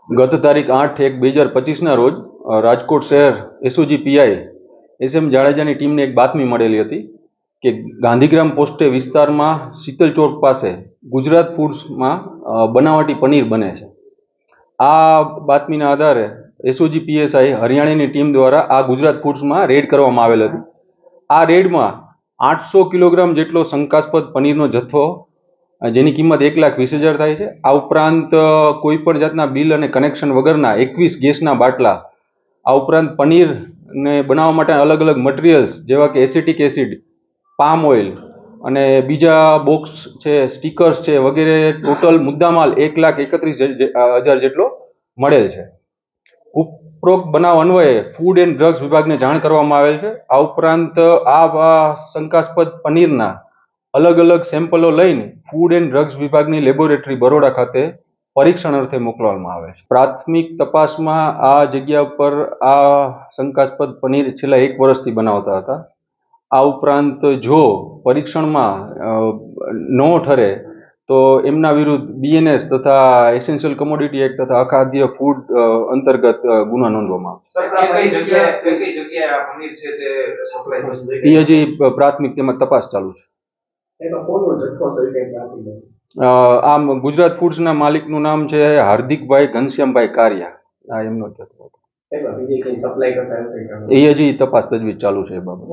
ગત તારીખ 8/1/2025ના રોજ રાજકોટ શહેર એસઓજી પીઆઈ એસએમ જાડેજાની ટીમને એક બાતમી મળેલી હતી કે ગાંધીગ્રામ પોસ્ટે વિસ્તારમાં શીતલ ચોક પાસે ગુજરાત ફૂડ્સમાં બનાવટી પનીર બને છે. આ બાતમીના આધારે એસઓજી પીએસઆઈ હરિયાણાની ટીમ દ્વારા આ ગુજરાત ફૂડ્સમાં રેડ કરવામાં આવેલ હતી. આ રેડમાં 800 કિલોગ્રામ જેટલો શંકાસ્પદ પનીરનો જથ્થો, જેની કિંમત 1,20,000 થાય છે. આ ઉપરાંત કોઈ પણ જાતના બિલ અને કનેક્શન વગરના 21 ગેસના બાટલા, આ ઉપરાંત પનીરને બનાવવા માટે અલગ અલગ મટીરિયલ્સ જેવા કે એસિટિક એસિડ, પામ ઓઇલ અને બીજા બોક્સ છે, સ્ટીકર્સ છે વગેરે ટોટલ મુદ્દામાલ 1,31,000 જેટલો મળેલ છે. ઉપરોક્ત બનાવ અન્વયે ફૂડ એન્ડ ડ્રગ્સ વિભાગને જાણ કરવામાં આવેલ છે. આ ઉપરાંત આ શંકાસ્પદ પનીરના અલગ અલગ સેમ્પલો લઈને ફૂડ એન્ડ ડ્રગ્સ વિભાગની લેબોરેટરી બરોડા ખાતે પરીક્ષણ અર્થે મોકલવામાં આવે છે. પ્રાથમિક તપાસમાં આ જગ્યા પર આ શંકાસ્પદ પનીર છેલ્લા 1 વર્ષથી બનાવતા હતા. આ ઉપરાંત જો પરીક્ષણમાં ન ઠરે તો એમના વિરુદ્ધ બીએનએસ તથા એસેન્શિયલ કમોડિટી એક્ટ તથા અખાદ્ય ફૂડ અંતર્ગત ગુનો નોંધવામાં આવશે. એ હજી પ્રાથમિક તેમાં તપાસ ચાલુ છે. આમ ગુજરાત ફૂડ્સના માલિકનું નામ છે હાર્દિકભાઈ ઘનશ્યામભાઈ કારિયા. આ એમનો જથ્થો હતો. એ હજી તપાસ તજવીજ ચાલુ છે એ બાબત.